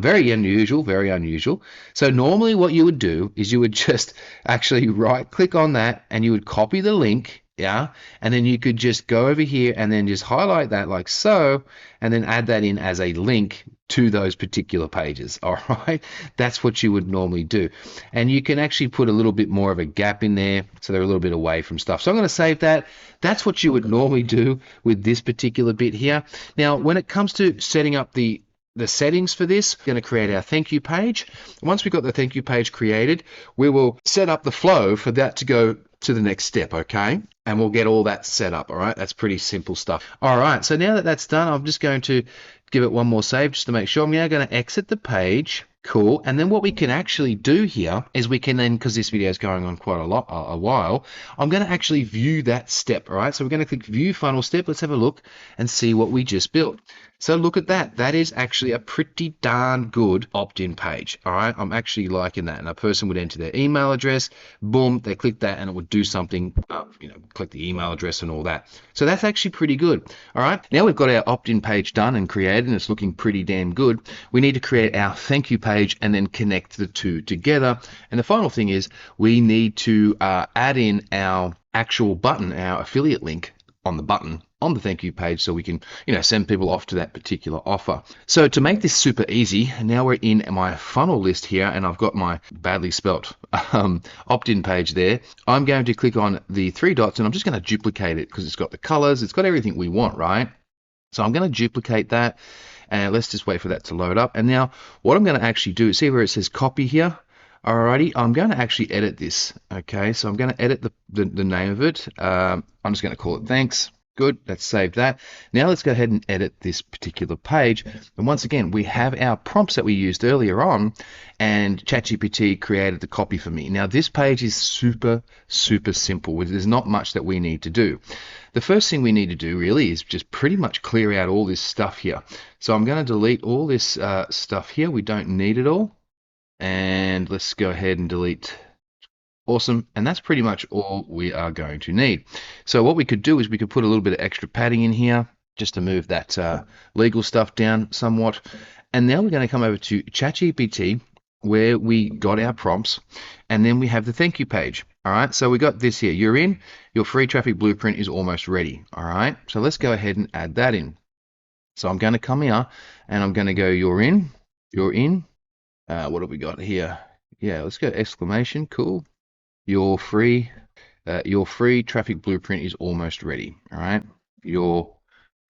Very unusual, very unusual. So normally what you would do is you would just actually right click on that and you would copy the link, yeah, and then you could just go over here and then just highlight that like so, and then add that in as a link to those particular pages. All right, that's what you would normally do, and you can actually put a little bit more of a gap in there so they're a little bit away from stuff. So I'm going to save that. That's what you would normally do with this particular bit here. Now when it comes to setting up the settings for this, we're going to create our thank you page. Once we've got the thank you page created, we will set up the flow for that to go to the next step, okay? And we'll get all that set up, all right? That's pretty simple stuff. All right, so now that that's done, I'm just going to give it one more save just to make sure. I'm now going to exit the page. Cool. And then what we can actually do here is we can then, because this video is going on quite a while, I'm going to actually view that step, all right? So we're going to click view final step. Let's have a look and see what we just built. So look at that. That is actually a pretty darn good opt-in page, all right? I'm actually liking that. And a person would enter their email address, boom, they click that and it would do something, click the email address and all that. So that's actually pretty good, all right? Now we've got our opt-in page done and created and it's looking pretty damn good. We need to create our thank you page and then connect the two together. And the final thing is we need to add in our actual button, our affiliate link on the button on the thank you page so we can send people off to that particular offer. So to make this super easy, now we're in my funnel list here and I've got my badly spelt opt-in page there. I'm going to click on the 3 dots and I'm just going to duplicate it because it's got the colors, it's got everything we want, right? So I'm going to duplicate that and let's just wait for that to load up. And now what I'm going to actually do is see where it says copy here. Alrighty, I'm going to actually edit this. Okay, so I'm going to edit the name of it. I'm just going to call it thanks. Good, let's save that. Now let's go ahead and edit this particular page. And once again, we have our prompts that we used earlier on, and ChatGPT created the copy for me. Now this page is super simple. There's not much that we need to do. The first thing we need to do really is just pretty much clear out all this stuff here. So I'm going to delete all this stuff here. We don't need it all. And let's go ahead and delete. Awesome, and that's pretty much all we are going to need. So what we could do is we could put a little bit of extra padding in here just to move that legal stuff down somewhat. And now we're going to come over to ChatGPT where we got our prompts, and then we have the thank you page. All right, so we got this here. You're in, your free traffic blueprint is almost ready. All right, so let's go ahead and add that in. So I'm going to come here and I'm going to go, you're in. What have we got here? Yeah, let's go exclamation, cool. Your free traffic blueprint is almost ready. All right, your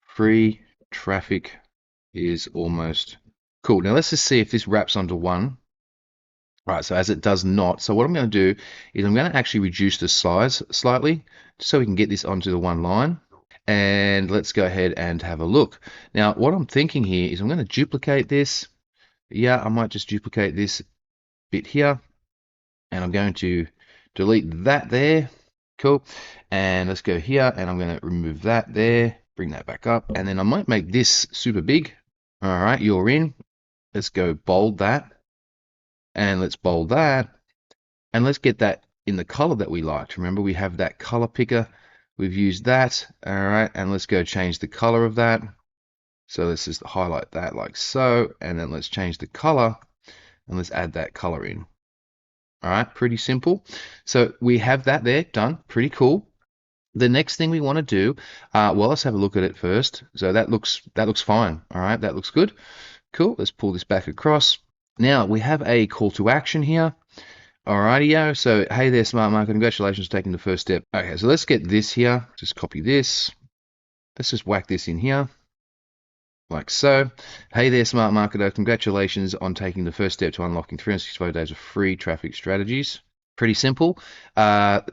free traffic is almost cool. Now let's just see if this wraps onto one. All right, so as it does not, so what I'm going to do is I'm going to actually reduce the size slightly just so we can get this onto the one line. And let's go ahead and have a look. Now what I'm thinking here is I'm going to duplicate this. Yeah, I might just duplicate this bit here, and I'm going to delete that there. Cool. And let's go here, and I'm going to remove that there, bring that back up, and then I might make this super big. All right, you're in. Let's go bold that, and let's bold that, and let's get that in the color that we liked. Remember, we have that color picker. We've used that. All right, and let's go change the color of that. So let's just highlight that like so, and then let's change the color, and let's add that color in. All right, pretty simple. So we have that there done, pretty cool. The next thing we want to do, well, let's have a look at it first. So that looks fine. All right, that looks good. Cool. Let's pull this back across. Now we have a call to action here. Alrighty, so hey there, smart marketer. Congratulations for taking the first step. Okay, so let's get this here. Just copy this. Let's just whack this in here. Like so. Hey there, smart marketer. Congratulations on taking the first step to unlocking 365 days of free traffic strategies. Pretty simple. Good.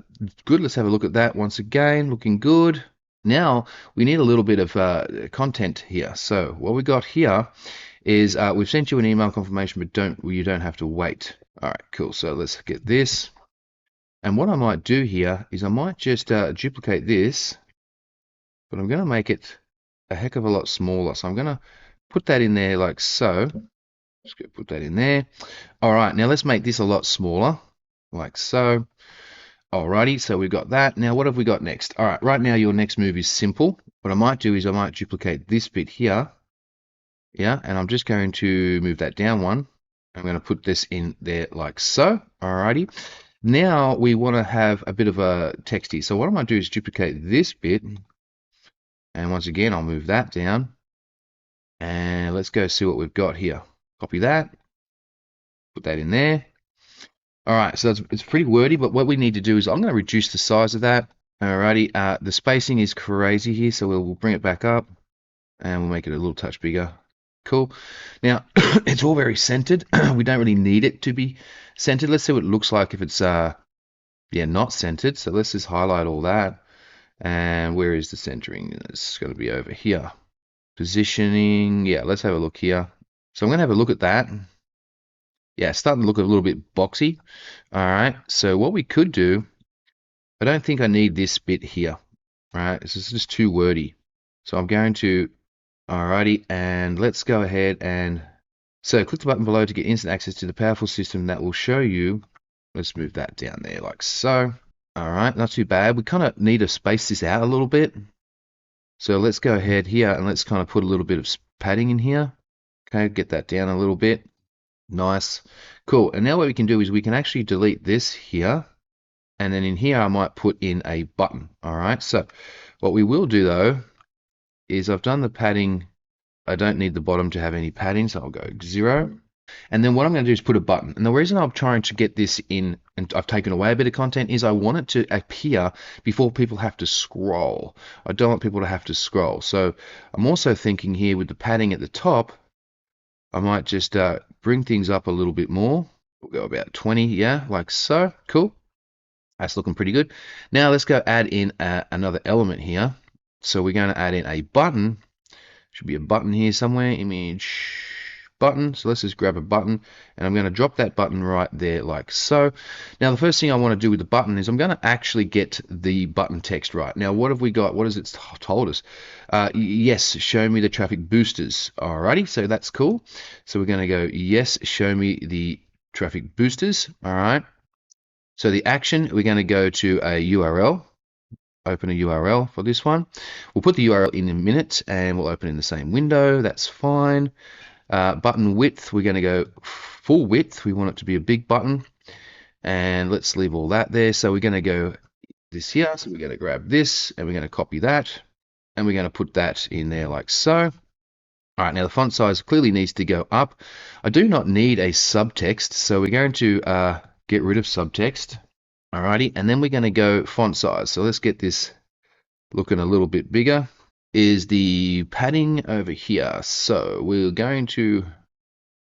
Let's have a look at that once again. Looking good. Now we need a little bit of content here. So what we got here is we've sent you an email confirmation, but you don't have to wait. All right, cool. So let's get this. And what I might do here is I might just duplicate this, but I'm going to make it a heck of a lot smaller. So I'm going to put that in there like so. Just go put that in there. All right, now let's make this a lot smaller, like so. Alrighty, so we've got that. Now what have we got next? All right, right now your next move is simple. What I might do is I might duplicate this bit here. Yeah, and I'm just going to move that down one. I'm going to put this in there like so. Alrighty. Now we want to have a bit of a text here. So what I might do is duplicate this bit. And once again, I'll move that down. And let's go see what we've got here. Copy that. Put that in there. All right, so it's pretty wordy, but what we need to do is I'm going to reduce the size of that. Alrighty, the spacing is crazy here, so we'll bring it back up. And we'll make it a little touch bigger. Cool. Now, it's all very centered. We don't really need it to be centered. Let's see what it looks like if it's not centered. So let's just highlight all that. And where is the centering? It's going to be over here. Positioning. Yeah, let's have a look here. So I'm going to have a look at that. Yeah, it's starting to look a little bit boxy. All right. So what we could do, I don't think I need this bit here. All right. This is just too wordy. So I'm going to, alrighty, and let's go ahead and, so click the button below to get instant access to the powerful system that will show you. Let's move that down there like so. All right, not too bad. We kind of need to space this out a little bit. So let's go ahead here and let's kind of put a little bit of padding in here. Okay, get that down a little bit. Nice. Cool. And now what we can do is we can actually delete this here. And then in here, I might put in a button. All right. So what we will do though, is I've done the padding. I don't need the bottom to have any padding. So I'll go 0. And then what I'm going to do is put a button. And the reason I'm trying to get this in, and I've taken away a bit of content, is I want it to appear before people have to scroll. I don't want people to have to scroll. So I'm also thinking here with the padding at the top, I might just bring things up a little bit more. We'll go about 20, yeah, like so. Cool. That's looking pretty good. Now let's go add in another element here. So we're going to add in a button. Should be a button here somewhere. Image button. So let's just grab a button, and I'm going to drop that button right there like so. Now the first thing I want to do with the button is I'm going to actually get the button text right. Now what have we got? What has it told us? Yes, show me the traffic boosters. Alrighty, so that's cool. So we're going to go yes, show me the traffic boosters. All right. So the action, we're going to go to a URL. Open a URL for this one. We'll put the URL in a minute, and we'll open in the same window. That's fine. Button width, we're going to go full width. We want it to be a big button, and let's leave all that there. So we're going to go this here. So we're going to grab this, and we're going to copy that, and we're going to put that in there like so. All right, now the font size clearly needs to go up. I do not need a subtext, so we're going to get rid of subtext. Alrighty, and then we're going to go font size. So let's get this looking a little bit bigger. Is the padding over here. So we're going to,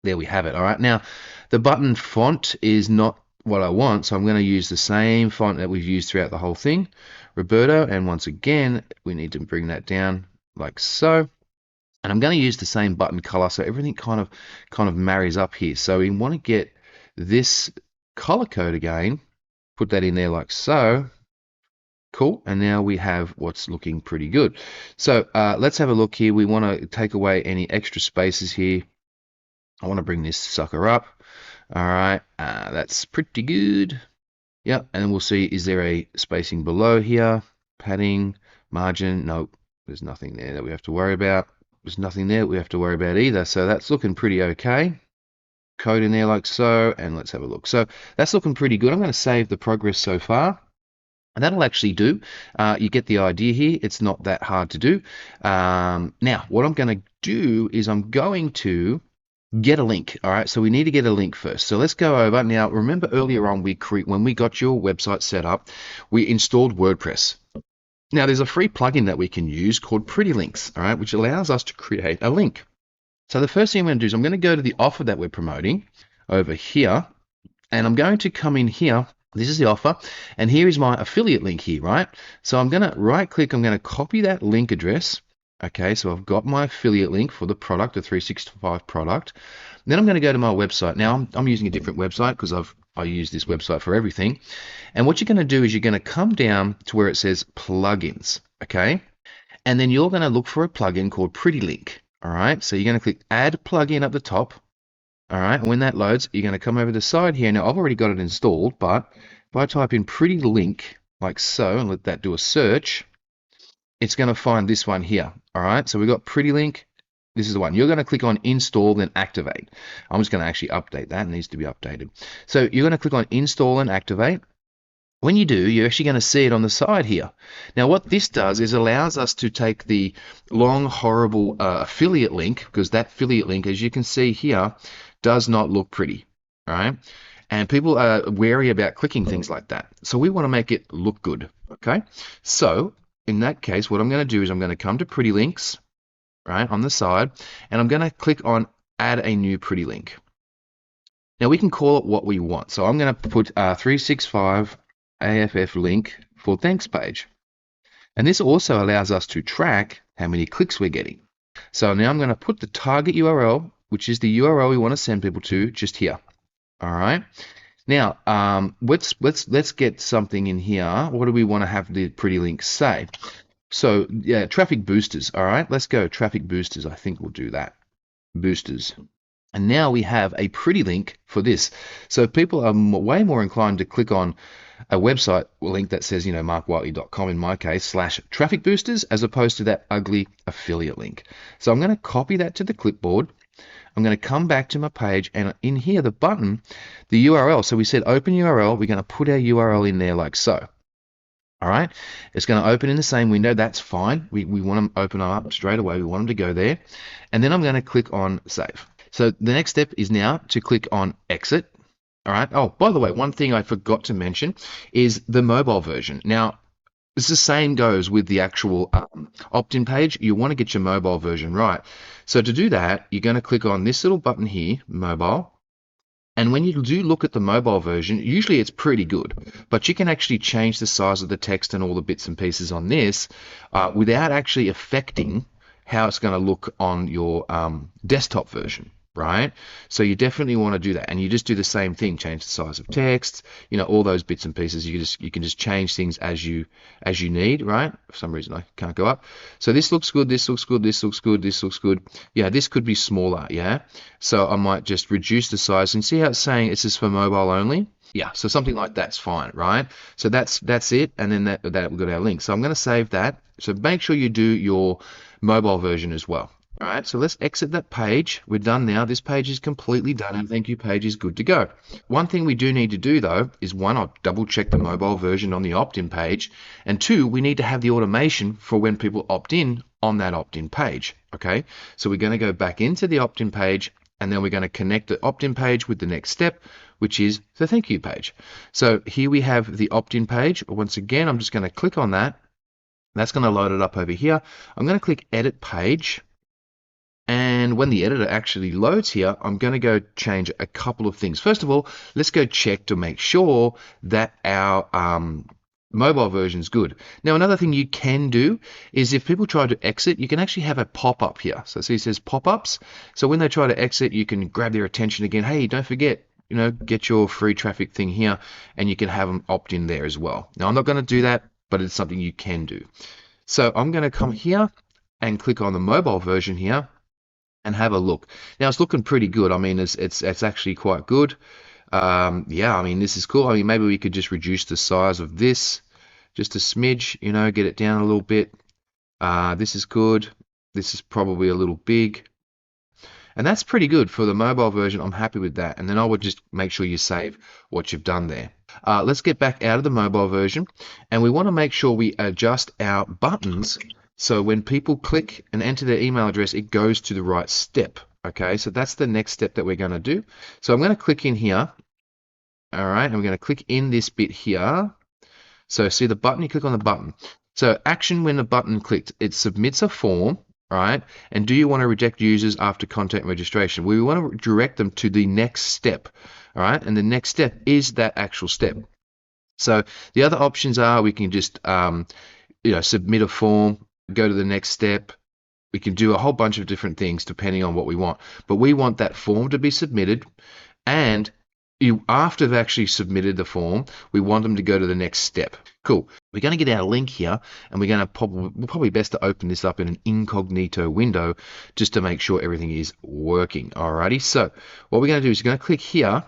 there we have it. All right, now the button font is not what I want, so I'm going to use the same font that we've used throughout the whole thing, Roberto, and once again, we need to bring that down like so. And I'm going to use the same button color, so everything kind of marries up here. So we want to get this color code again. Put that in there like so. Cool. And now we have what's looking pretty good. So let's have a look here. We want to take away any extra spaces here. I want to bring this sucker up. All right. That's pretty good. Yep. And we'll see, is there a spacing below here? Padding, margin. Nope. There's nothing there that we have to worry about. There's nothing there that we have to worry about either. So that's looking pretty okay. Code in there like so, and let's have a look. So that's looking pretty good. I'm going to save the progress so far, and that'll actually do. You get the idea here. It's not that hard to do. Now what I'm going to do is I'm going to get a link. All right, so we need to get a link first. So let's go over. Now remember earlier on, when we got your website set up, we installed WordPress. Now there's a free plugin that we can use called Pretty Links, all right, which allows us to create a link. So the first thing I'm going to do is I'm going to go to the offer that we're promoting over here, and I'm going to come in here. This is the offer, and here is my affiliate link here, right? So I'm going to right click, I'm going to copy that link address. Okay, so I've got my affiliate link for the product, the 365 product. Then I'm going to go to my website. Now I'm using a different website because I use this website for everything. And what you're going to do is you're going to come down to where it says plugins, okay? And then you're going to look for a plugin called Pretty Link. All right, so you're going to click add plugin at the top. All right, and when that loads, you're going to come over to the side here. Now I've already got it installed, but if I type in Pretty Link like so and let that do a search, it's going to find this one here. All right, so we've got Pretty Link. This is the one. You're going to click on install, then activate. I'm just going to actually update that. It needs to be updated. So you're going to click on install and activate. When you do, you're actually going to see it on the side here. Now, what this does is allows us to take the long, horrible affiliate link, because that affiliate link, as you can see here, does not look pretty, right? And people are wary about clicking things like that. So we want to make it look good, okay? So in that case, what I'm going to do is I'm going to come to Pretty Links, right, on the side, and I'm going to click on Add a New Pretty Link. Now, we can call it what we want. So I'm going to put 365 AFF link for thanks page. And this also allows us to track how many clicks we're getting. So now I'm going to put the target URL, which is the URL we want to send people to, just here. All right. Now, let's get something in here. What do we want to have the Pretty Link say? So yeah, traffic boosters. All right, let's go traffic boosters. I think we'll do that. Boosters. And now we have a Pretty Link for this. So people are way more inclined to click on a website link that says, markwhiteley.com in my case, /traffic boosters, as opposed to that ugly affiliate link. So I'm going to copy that to the clipboard. I'm going to come back to my page, and in here, the button, the URL. So we said open URL. We're going to put our URL in there like so. All right. It's going to open in the same window. That's fine. We want to open up straight away. We want them to go there. And then I'm going to click on save. So the next step is now to click on exit. All right. Oh, by the way, one thing I forgot to mention is the mobile version. Now, it's the same goes with the actual opt-in page. You want to get your mobile version right. So to do that, you're going to click on this little button here, mobile. And when you do look at the mobile version, usually it's pretty good, but you can actually change the size of the text and all the bits and pieces on this without actually affecting how it's going to look on your desktop version, right? So you definitely want to do that, and you just do the same thing, change the size of text, all those bits and pieces. You can just change things as you need, right? For some reason I can't go up. So this looks good, this looks good, this looks good, this looks good. Yeah, this could be smaller, yeah. So I might just reduce the size, and see how it's saying this is for mobile only. Yeah, so something like that's fine, right? So that's it, and then that we've got our link. So I'm going to save that. So make sure you do your mobile version as well. All right, so let's exit that page. We're done now. This page is completely done, and thank you page is good to go. One thing we do need to do though is, one, I'll double check the mobile version on the opt-in page, and two, we need to have the automation for when people opt in on that opt-in page. Okay, so we're going to go back into the opt-in page, and then we're going to connect the opt-in page with the next step, which is the thank you page. So here we have the opt-in page. Once again, I'm just going to click on that. That's going to load it up over here. I'm going to click edit page. And when the editor actually loads here, I'm going to go change a couple of things. First of all, let's go check to make sure that our mobile version is good. Now, another thing you can do is, if people try to exit, you can actually have a pop-up here. So see, it says pop-ups. So when they try to exit, you can grab their attention again. Hey, don't forget, get your free traffic thing here, and you can have them opt in there as well. Now, I'm not going to do that, but it's something you can do. So I'm going to come here and click on the mobile version here and have a look. Now, it's looking pretty good. I mean, it's actually quite good. Yeah, I mean, this is cool. I mean, maybe we could just reduce the size of this just a smidge, get it down a little bit. This is good. This is probably a little big. And that's pretty good for the mobile version. I'm happy with that. And then I would just make sure you save what you've done there. Let's get back out of the mobile version, and we want to make sure we adjust our buttons so when people click and enter their email address, it goes to the right step. Okay, so that's the next step that we're going to do. So I'm going to click in here. All right, and we're going to click in this bit here. So see the button, you click on the button. So action when the button clicked, it submits a form. Right? And do you want to reject users after content registration? We want to direct them to the next step. All right, and the next step is that actual step. So the other options are, we can just submit a form, go to the next step. We can do a whole bunch of different things depending on what we want. But we want that form to be submitted, and after they've actually submitted the form, we want them to go to the next step. Cool. We're going to get our link here, and we're going to probably best to open this up in an incognito window just to make sure everything is working. Alrighty. So what we're going to do is we're going to click here.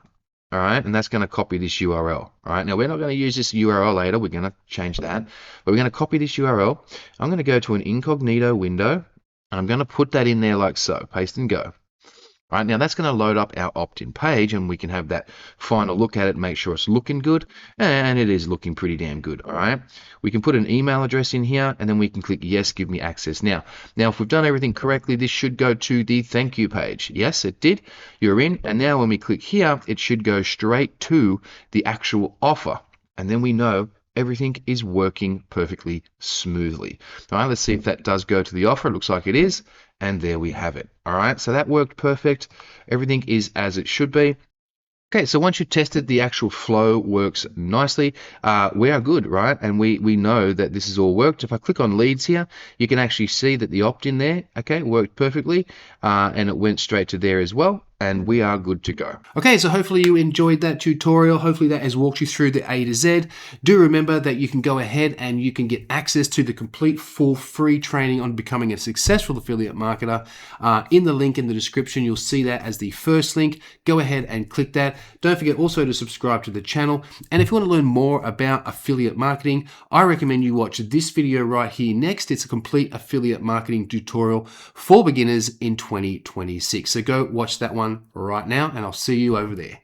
All right, and that's going to copy this URL. All right, now we're not going to use this URL later. We're going to change that, but we're going to copy this URL. I'm going to go to an incognito window, and I'm going to put that in there like so. Paste and go. All right, now that's going to load up our opt-in page, and we can have that final look at it, make sure it's looking good, and it is looking pretty damn good. All right, we can put an email address in here, and then we can click yes, give me access. Now if we've done everything correctly, this should go to the thank you page. Yes, it did. You're in, and now when we click here, it should go straight to the actual offer, and then we know everything is working perfectly smoothly. All right, let's see if that does go to the offer. It looks like it is. And there we have it. All right, so that worked perfect. Everything is as it should be. Okay, so once you've tested, the actual flow works nicely. We are good, right? And we know that this has all worked. If I click on leads here, you can actually see that the opt-in there, okay, worked perfectly. And it went straight to there as well. And we are good to go.
Okay, so hopefully you enjoyed that tutorial. Hopefully that has walked you through the A to Z. Do remember that you can go ahead and you can get access to the complete full free training on becoming a successful affiliate marketer. In the link in the description, you'll see that as the first link. Go ahead and click that. Don't forget also to subscribe to the channel. And if you want to learn more about affiliate marketing, I recommend you watch this video right here next. It's a complete affiliate marketing tutorial for beginners in 2026. So go watch that one right now, and I'll see you over there.